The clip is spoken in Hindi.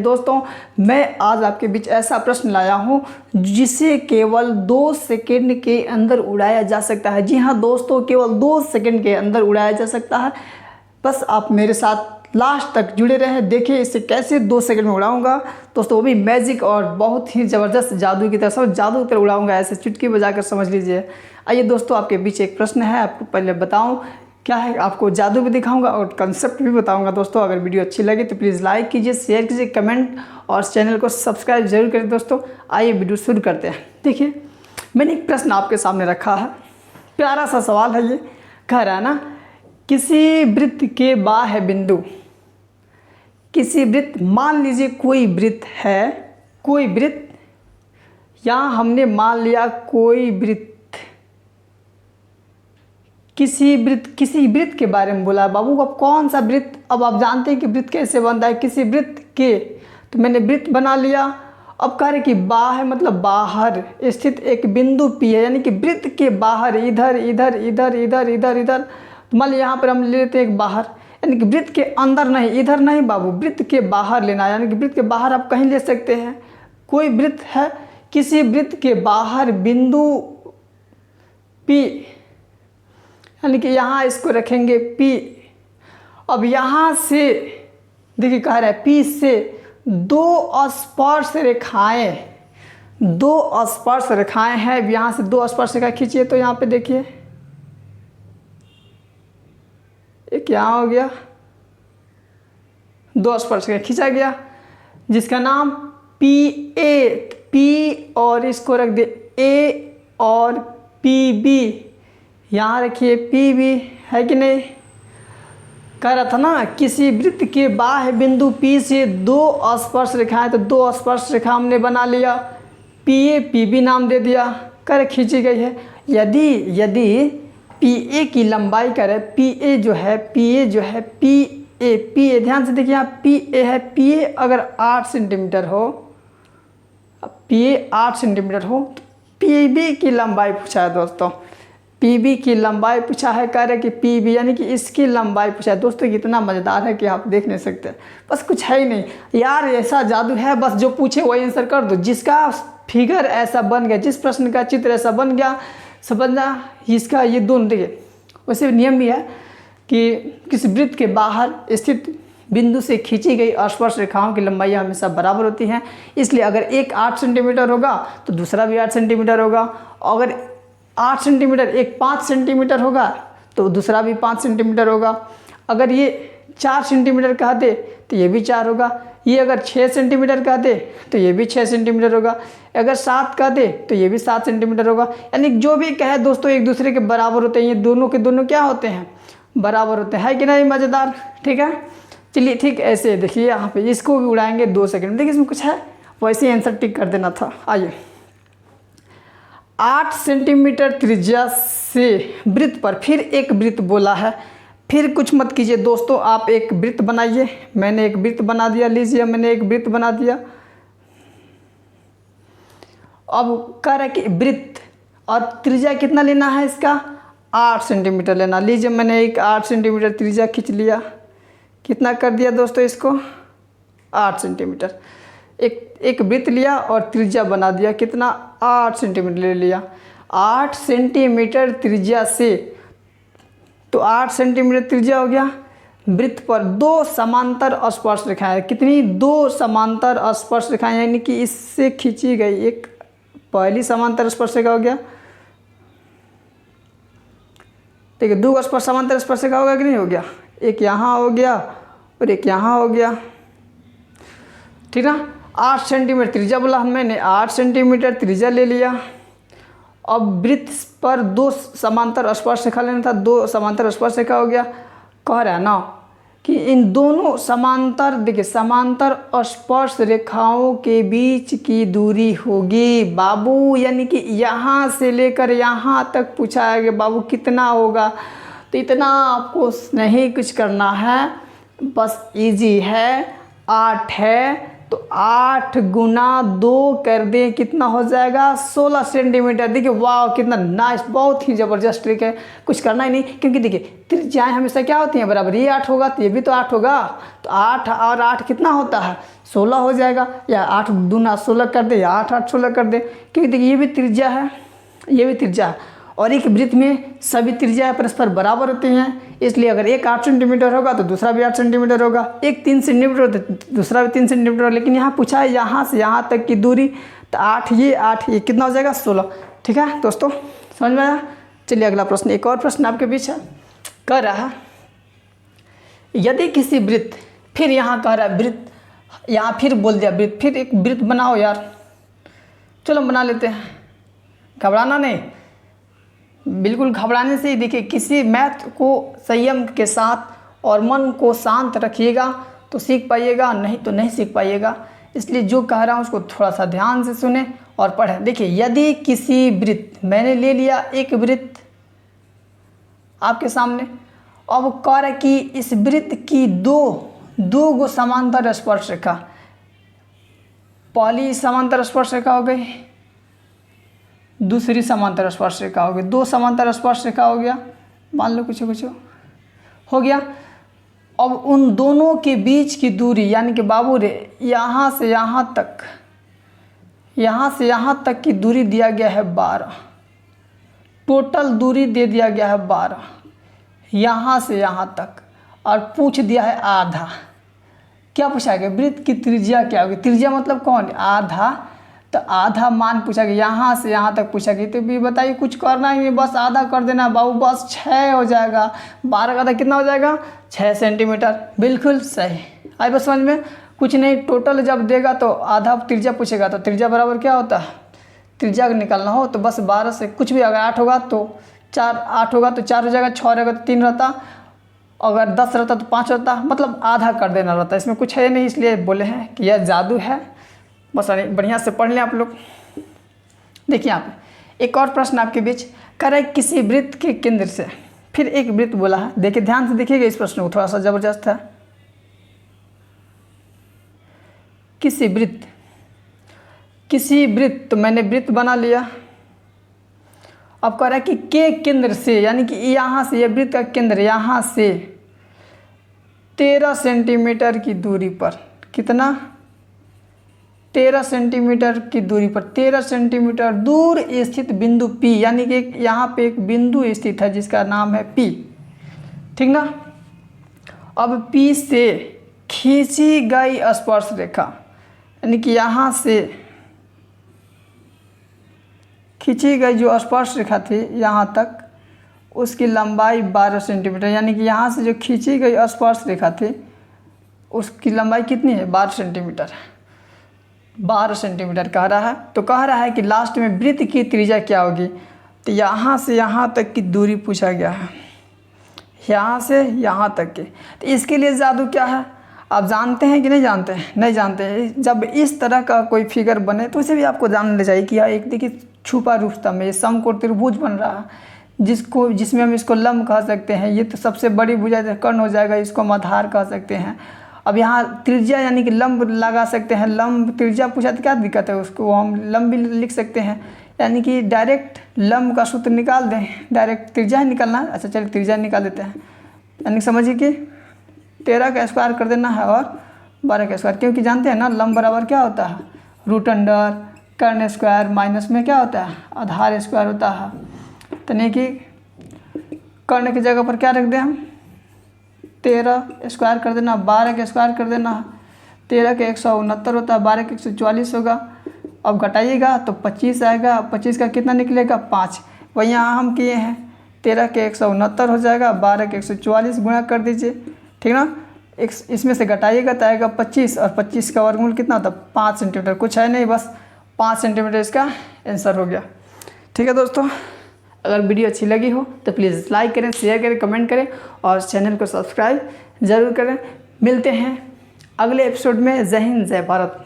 दोस्तों, मैं आज आपके बीच ऐसा प्रश्न लाया हूं जिसे केवल 2 सेकंड के अंदर उड़ाया जा सकता है। जी हाँ दोस्तों, केवल 2 सेकंड के अंदर उड़ाया जा सकता है। बस आप मेरे साथ लास्ट तक जुड़े रहें, देखिए इसे कैसे 2 सेकंड में उड़ाऊंगा दोस्तों, वो भी मैजिक और बहुत ही ज़बरदस्त जादू की तरह, सब जादू की तरह उड़ाऊंगा, ऐसे चुटकी बजाकर समझ लीजिए। आइए दोस्तों, आपके बीच एक प्रश्न है, आपको पहले बताऊं क्या है, आपको जादू भी दिखाऊंगा और कंसेप्ट भी बताऊंगा। दोस्तों अगर वीडियो अच्छी लगे तो प्लीज़ लाइक कीजिए, शेयर कीजिए, कमेंट और चैनल को सब्सक्राइब जरूर करें। दोस्तों आइए वीडियो शुरू करते हैं। देखिए मैंने एक प्रश्न आपके सामने रखा है, प्यारा सा सवाल है ये। कह रहा है ना, किसी वृत्त के बाह्य बिंदु, किसी वृत्त, मान लीजिए कोई वृत्त है, कोई वृत्त, यहाँ हमने मान लिया कोई वृत्त, किसी वृत्त के बारे में बोला है बाबू। अब कौन सा वृत्त, अब आप जानते हैं कि वृत्त कैसे बनता है, किसी वृत्त के, तो मैंने वृत्त बना लिया। अब कह रहे कि बाह्य मतलब बाहर स्थित एक बिंदु P है, यानी कि वृत्त के बाहर, इधर इधर इधर इधर इधर इधर, तो मान लीजिए यहाँ पर हम ले लेते हैं एक बाहर, यानी कि वृत्त के अंदर नहीं, इधर नहीं बाबू, वृत्त के बाहर लेना है, यानी कि वृत्त के बाहर आप कहीं ले सकते हैं। कोई वृत्त है, किसी वृत्त के बाहर बिंदु P, यानी कि यहाँ इसको रखेंगे P। अब यहाँ से देखिए कह रहा है P से 2 स्पर्श रेखाएं, 2 स्पर्श रेखाएं हैं। यहाँ से 2 स्पर्श रेखा खींचिए, तो यहाँ पे देखिए एक यहाँ हो गया, 2 स्पर्श रेखा खींचा गया, जिसका नाम PA, P और इसको रख दे A और PB, यहाँ रखिए PB, है कि नहीं। कह रहा था ना, किसी वृत्त के बाह्य बिंदु P से 2 स्पर्श रेखाएं, तो 2 स्पर्श रेखा हमने बना लिया, PA PB नाम दे दिया, कर खींची गई है। यदि PA की लंबाई करे, PA जो है PA, ध्यान से देखिए यहाँ PA है, PA अगर 8 सेंटीमीटर हो, PA 8 सेंटीमीटर हो, तो PB की लंबाई पूछा है दोस्तों, PB की लंबाई पूछा है। कह रहे कि PB यानी कि इसकी लंबाई पूछा है। दोस्तों कितना मज़ेदार है कि आप देख नहीं सकते, बस कुछ है ही नहीं यार, ऐसा जादू है, बस जो पूछे वही आंसर कर दो। जिसका फिगर ऐसा बन गया, जिस प्रश्न का चित्र ऐसा बन गया, समझना इसका ये दोनों। देखिए वैसे नियम भी है कि किसी वृत्त के बाहर स्थित बिंदु से खींची गई स्पर्श रेखाओं की लंबाई हमेशा बराबर होती हैं, इसलिए अगर एक 8 सेंटीमीटर होगा तो दूसरा भी 8 सेंटीमीटर होगा, अगर 8 सेंटीमीटर एक 5 सेंटीमीटर होगा तो दूसरा भी 5 सेंटीमीटर होगा, अगर ये 4 सेंटीमीटर कहते तो ये भी 4 होगा, ये अगर 6 सेंटीमीटर कहते तो ये भी 6 सेंटीमीटर होगा, अगर 7 कहते तो ये भी 7 सेंटीमीटर होगा। यानी जो भी कहे दोस्तों एक दूसरे के बराबर होते हैं, ये दोनों के दोनों क्या होते हैं, बराबर होते हैं, है कि नहीं, मज़ेदार। ठीक है, चलिए ठीक ऐसे देखिए, यहाँ पे इसको भी उड़ाएंगे 2 सेकंड में। देखिए इसमें कुछ है, वैसे ही आंसर टिक कर देना था। आइए, 8 सेंटीमीटर त्रिज्या से वृत्त पर, फिर एक वृत्त बोला है, फिर कुछ मत कीजिए दोस्तों, आप एक वृत्त बनाइए। मैंने एक वृत्त बना दिया, लीजिए मैंने एक वृत्त बना दिया। अब कह रहा है कि वृत्त और त्रिज्या कितना लेना है इसका, 8 सेंटीमीटर लेना। लीजिए मैंने एक 8 सेंटीमीटर त्रिज्या खींच लिया, कितना कर दिया दोस्तों इसको, 8 सेंटीमीटर। एक वृत्त लिया और त्रिज्या बना दिया, कितना, 8 सेंटीमीटर ले लिया। 8 सेंटीमीटर त्रिज्या से, तो 8 सेंटीमीटर त्रिज्या हो गया। वृत्त पर 2 समांतर स्पर्श रेखाएं, कितनी, 2 समांतर स्पर्श रेखाएं, यानी कि इससे खींची गई एक पहली समांतर स्पर्श रेखा हो गया। देखिए 2 स्पर्श समांतर स्पर्श रेखा होगा कि नहीं हो गया, एक यहाँ हो गया और एक यहाँ हो गया, ठीक ना। 8 सेंटीमीटर त्रिज्या बोला मैंने, 8 सेंटीमीटर त्रिज्या ले लिया। अब वृत्त पर 2 समांतर स्पर्श रेखा लेना था, 2 समांतर स्पर्श रेखा हो गया। कह रहा है ना कि इन दोनों समांतर, देखिए समांतर स्पर्श रेखाओं के बीच की दूरी होगी बाबू, यानी कि यहाँ से लेकर यहाँ तक पूछा है कि बाबू कितना होगा, तो इतना आपको नहीं कुछ करना है, बस इजी है, 8 है तो 8 गुना 2 कर दें, कितना हो जाएगा 16 सेंटीमीटर। देखिए वाह कितना नाइस, बहुत ही ज़बरदस्त ट्रिक है, कुछ करना ही नहीं। क्योंकि देखिए त्रिज्याएँ हमेशा क्या होती हैं, बराबर। ये 8 होगा तो ये भी तो 8 होगा, तो 8 और 8 कितना होता है 16 हो जाएगा। या 8 दूना 16 कर दे, या 8 8 16 कर दे। क्योंकि देखिए ये भी त्रिज्या है, ये भी त्रिज्या है, और एक वृत्त में सभी त्रिज्या परस्पर बराबर होती हैं। इसलिए अगर एक 8 सेंटीमीटर होगा तो दूसरा भी 8 सेंटीमीटर होगा, एक 3 सेंटीमीटर हो तो दूसरा भी 3 सेंटीमीटर होगा। लेकिन यहाँ पूछा है यहाँ से यहाँ तक की दूरी, तो 8 ये कितना हो जाएगा 16। ठीक है दोस्तों, समझ में आया। चलिए अगला प्रश्न, एक और प्रश्न आपके बीच है, कह रहा है यदि किसी वृत्त, फिर यहाँ कह रहा है वृत्त, यहाँ फिर बोल दिया वृत्त, फिर एक वृत्त बनाओ यार। चलो बना लेते हैं, घबराना नहीं, बिल्कुल घबराने से ही। देखिए किसी मैथ को संयम के साथ और मन को शांत रखिएगा तो सीख पाइएगा, नहीं तो नहीं सीख पाइएगा। इसलिए जो कह रहा हूँ उसको थोड़ा सा ध्यान से सुने और पढ़ें। देखिए यदि किसी वृत्त, मैंने ले लिया एक वृत्त आपके सामने, अब कह रहा है कि इस वृत्त की दो गो समांतर स्पर्श रेखा, पहली समांतर स्पर्श रेखा हो गई, दूसरी समांतर स्पर्श रेखा हो गई, 2 समांतर स्पर्श रेखा हो गया, मान लो कुछ हो गया। अब उन दोनों के बीच की दूरी, यानी कि बाबू रे यहाँ से यहाँ तक की दूरी दिया गया है 12, टोटल दूरी दे दिया गया है 12 यहाँ से यहाँ तक, और पूछ दिया है आधा। क्या पूछा गया, वृत्त की त्रिज्या क्या होगी। त्रिज्या मतलब कौन, आधा, तो आधा मान पूछा गया, यहाँ से यहाँ तक पूछा गया। तो भी बताइए, कुछ करना ही नहीं, बस आधा कर देना बाबू, बस 6 हो जाएगा। 12 का आधा कितना हो जाएगा 6 सेंटीमीटर, बिल्कुल सही। आई बस समझ में, कुछ नहीं, टोटल जब देगा तो आधा त्रिज्या पूछेगा, तो त्रिज्या बराबर क्या होता है, त्रिज्या निकालना हो तो बस 12 से कुछ भी, अगर 8 होगा तो 4, 8 होगा तो 4 हो जाएगा, 6 रहेगा तो 3 रहता, अगर 10 रहता तो 5 रहता, मतलब आधा कर देना रहता। इसमें कुछ है नहीं, इसलिए बोले हैं कि यह जादू है। बस बढ़िया से पढ़ लें आप लोग। देखिए यहाँ पे एक और प्रश्न आपके बीच, कह रहा है किसी वृत्त के केंद्र से, फिर एक वृत्त बोला है। देखिए ध्यान से देखिएगा इस प्रश्न को, थोड़ा सा ज़बरदस्त है। किसी वृत्त, तो मैंने वृत्त बना लिया। अब कह रहा है कि के केंद्र से, यानी कि यहाँ से, ये वृत्त का केंद्र यहाँ से 13 सेंटीमीटर की दूरी पर, कितना 13 सेंटीमीटर की दूरी पर, 13 सेंटीमीटर दूर स्थित बिंदु P, यानी कि यहाँ पे एक बिंदु स्थित है जिसका नाम है P, ठीक ना। अब P से खींची गई स्पर्श रेखा, यानी कि यहाँ से खींची गई जो स्पर्श रेखा थी यहाँ तक, उसकी लंबाई 12 सेंटीमीटर, यानी कि यहाँ से जो खींची गई स्पर्श रेखा थी उसकी लंबाई कितनी है 12 सेंटीमीटर। 12 सेंटीमीटर कह रहा है। तो कह रहा है कि लास्ट में वृत्त की त्रिज्या क्या होगी, तो यहाँ से यहाँ तक की दूरी पूछा गया है, यहाँ से यहाँ तक की। तो इसके लिए जादू क्या है, आप जानते हैं कि नहीं जानते हैं, नहीं जानते हैं। जब इस तरह का कोई फिगर बने तो उसे भी आपको जानना चाहिए कि यह एक देखिए छुपा रुस्तम है, समकोण त्रिभुज बन रहा है, जिसमें हम इसको लंब कह सकते हैं। ये तो सबसे बड़ी भुजा कर्ण हो जाएगा, इसको हम आधार कह सकते हैं। अब यहाँ त्रिज्या यानी कि लंब लगा सकते हैं, लंब त्रिज्या पूछा तो क्या दिक्कत है, उसको हम लंब भी लिख सकते हैं, यानी कि डायरेक्ट लंब का सूत्र निकाल दें, डायरेक्ट त्रिज्या ही निकालना है। अच्छा चलिए त्रिज्या निकाल देते हैं, यानी समझिए कि 13 का स्क्वायर कर देना है और 12 का स्क्वायर, क्योंकि जानते हैं ना लंब बराबर क्या होता है, रूट अंडर कर्ण स्क्वायर माइनस में क्या होता है आधार स्क्वायर होता है। तो नहीं कि कर्ण की जगह पर क्या रख दें हम 13 स्क्वायर कर देना, 12 का स्क्वायर कर देना, 13 के 169 होता है, 12 के 144 होगा। अब घटाइएगा तो 25 आएगा, 25 का कितना निकलेगा 5, वही यहाँ हम किए हैं 13 के 169 हो जाएगा, 12 के 144 गुणा कर दीजिए, ठीक ना। इसमें से घटाइएगा तो आएगा 25, और 25 का वर्गमूल कितना होता है 5 सेंटीमीटर, कुछ है नहीं, बस 5 सेंटीमीटर इसका आंसर हो गया। ठीक है दोस्तों, अगर वीडियो अच्छी लगी हो तो प्लीज़ लाइक करें, शेयर करें, कमेंट करें और चैनल को सब्सक्राइब ज़रूर करें। मिलते हैं अगले एपिसोड में। जय हिंद, जय भारत।